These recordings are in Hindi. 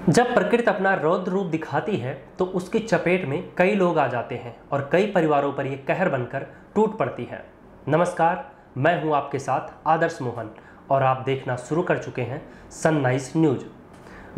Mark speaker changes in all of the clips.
Speaker 1: जब प्रकृति अपना रौद्र रूप दिखाती है तो उसकी चपेट में कई लोग आ जाते हैं और कई परिवारों पर यह कहर बनकर टूट पड़ती है। नमस्कार, मैं हूं आपके साथ आदर्श मोहन और आप देखना शुरू कर चुके हैं सनराइज न्यूज।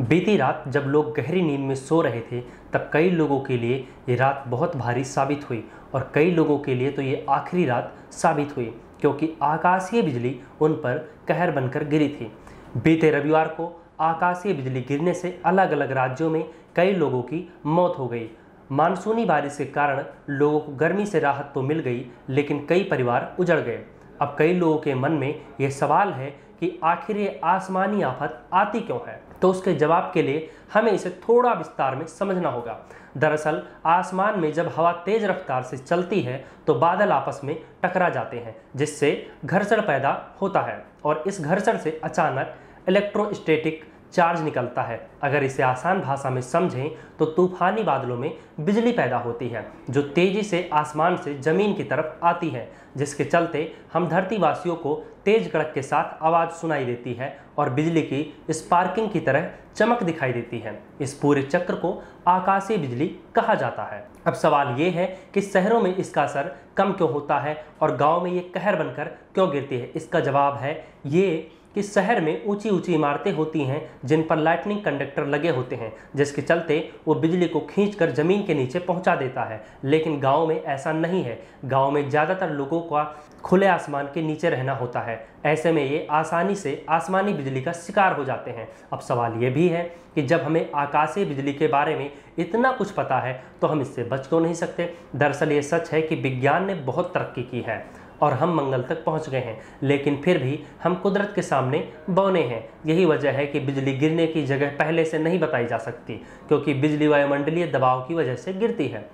Speaker 1: बीती रात जब लोग गहरी नींद में सो रहे थे तब कई लोगों के लिए ये रात बहुत भारी साबित हुई और कई लोगों के लिए तो ये आखिरी रात साबित हुई, क्योंकि आकाशीय बिजली उन पर कहर बनकर गिरी थी। बीते रविवार को आकाशीय बिजली गिरने से अलग अलग राज्यों में कई लोगों की मौत हो गई। मानसूनी बारिश के कारण लोगों को गर्मी से राहत तो मिल गई, लेकिन कई परिवार उजड़ गए। अब कई लोगों के मन में यह सवाल है कि आखिर ये आसमानी आफत आती क्यों है। तो उसके जवाब के लिए हमें इसे थोड़ा विस्तार में समझना होगा। दरअसल आसमान में जब हवा तेज रफ्तार से चलती है तो बादल आपस में टकरा जाते हैं, जिससे घर्षण पैदा होता है और इस घर्षण से अचानक इलेक्ट्रोस्टैटिक चार्ज निकलता है। अगर इसे आसान भाषा में समझें तो तूफानी बादलों में बिजली पैदा होती है जो तेजी से आसमान से जमीन की तरफ आती है, जिसके चलते हम धरतीवासियों को तेज कड़क के साथ आवाज़ सुनाई देती है और बिजली की स्पार्किंग की तरह चमक दिखाई देती है। इस पूरे चक्र को आकाशीय बिजली कहा जाता है। अब सवाल ये है कि शहरों में इसका असर कम क्यों होता है और गाँव में ये कहर बनकर क्यों गिरती है। इसका जवाब है ये कि शहर में ऊंची ऊंची इमारतें होती हैं जिन पर लाइटनिंग कंडक्टर लगे होते हैं, जिसके चलते वो बिजली को खींचकर जमीन के नीचे पहुंचा देता है। लेकिन गांव में ऐसा नहीं है। गांव में ज़्यादातर लोगों का खुले आसमान के नीचे रहना होता है। ऐसे में ये आसानी से आसमानी बिजली का शिकार हो जाते हैं। अब सवाल ये भी है कि जब हमें आकाशीय बिजली के बारे में इतना कुछ पता है तो हम इससे बच क्यों नहीं सकते। दरअसल ये सच है कि विज्ञान ने बहुत तरक्की की है और हम मंगल तक पहुंच गए हैं, लेकिन फिर भी हम कुदरत के सामने बौने हैं। यही वजह है कि बिजली गिरने की जगह पहले से नहीं बताई जा सकती, क्योंकि बिजली वायुमंडलीय दबाव की वजह से गिरती है,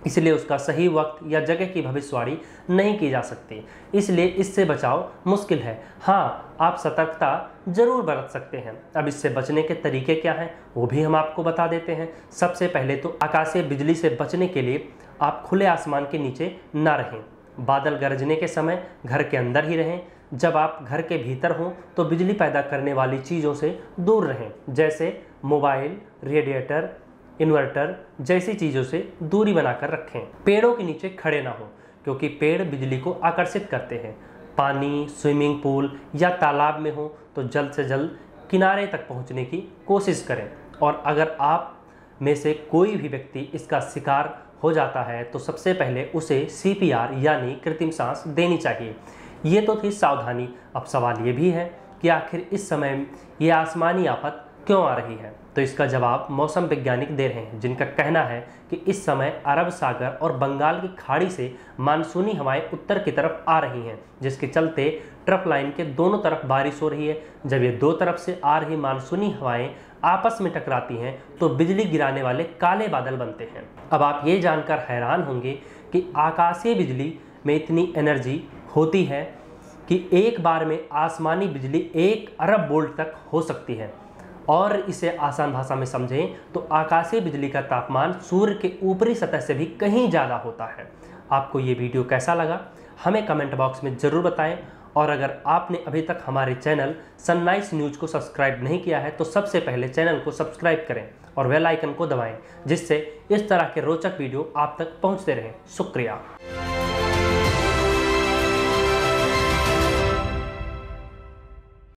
Speaker 1: इसलिए उसका सही वक्त या जगह की भविष्यवाणी नहीं की जा सकती। इसलिए इससे बचाव मुश्किल है। हाँ, आप सतर्कता जरूर बरत सकते हैं। अब इससे बचने के तरीके क्या हैं वो भी हम आपको बता देते हैं। सबसे पहले तो आकाशीय बिजली से बचने के लिए आप खुले आसमान के नीचे ना रहें। बादल गरजने के समय घर के अंदर ही रहें। जब आप घर के भीतर हों तो बिजली पैदा करने वाली चीज़ों से दूर रहें, जैसे मोबाइल, रेडिएटर, इन्वर्टर जैसी चीज़ों से दूरी बनाकर रखें। पेड़ों के नीचे खड़े ना हों, क्योंकि पेड़ बिजली को आकर्षित करते हैं। पानी, स्विमिंग पूल या तालाब में हो तो जल्द से जल्द किनारे तक पहुंचने की कोशिश करें। और अगर आप में से कोई भी व्यक्ति इसका शिकार हो जाता है तो सबसे पहले उसे CPR यानी कृत्रिम सांस देनी चाहिए। ये तो थी सावधानी। अब सवाल ये भी है कि आखिर इस समय ये आसमानी आफत क्यों आ रही है। तो इसका जवाब मौसम वैज्ञानिक दे रहे हैं, जिनका कहना है कि इस समय अरब सागर और बंगाल की खाड़ी से मानसूनी हवाएं उत्तर की तरफ आ रही हैं, जिसके चलते ट्रफ लाइन के दोनों तरफ बारिश हो रही है। जब ये दो तरफ से आ रही मानसूनी हवाएं आपस में टकराती हैं तो बिजली गिराने वाले काले बादल बनते हैं। अब आप ये जानकर हैरान होंगे कि आकाशीय बिजली में इतनी एनर्जी होती है कि एक बार में आसमानी बिजली 1 अरब वोल्ट तक हो सकती है। और इसे आसान भाषा में समझें तो आकाशीय बिजली का तापमान सूर्य के ऊपरी सतह से भी कहीं ज़्यादा होता है। आपको ये वीडियो कैसा लगा हमें कमेंट बॉक्स में ज़रूर बताएं। और अगर आपने अभी तक हमारे चैनल सनराइज न्यूज़ को सब्सक्राइब नहीं किया है तो सबसे पहले चैनल को सब्सक्राइब करें और बेल आइकन को दबाएं, जिससे इस तरह के रोचक वीडियो आप तक पहुंचते रहें। शुक्रिया।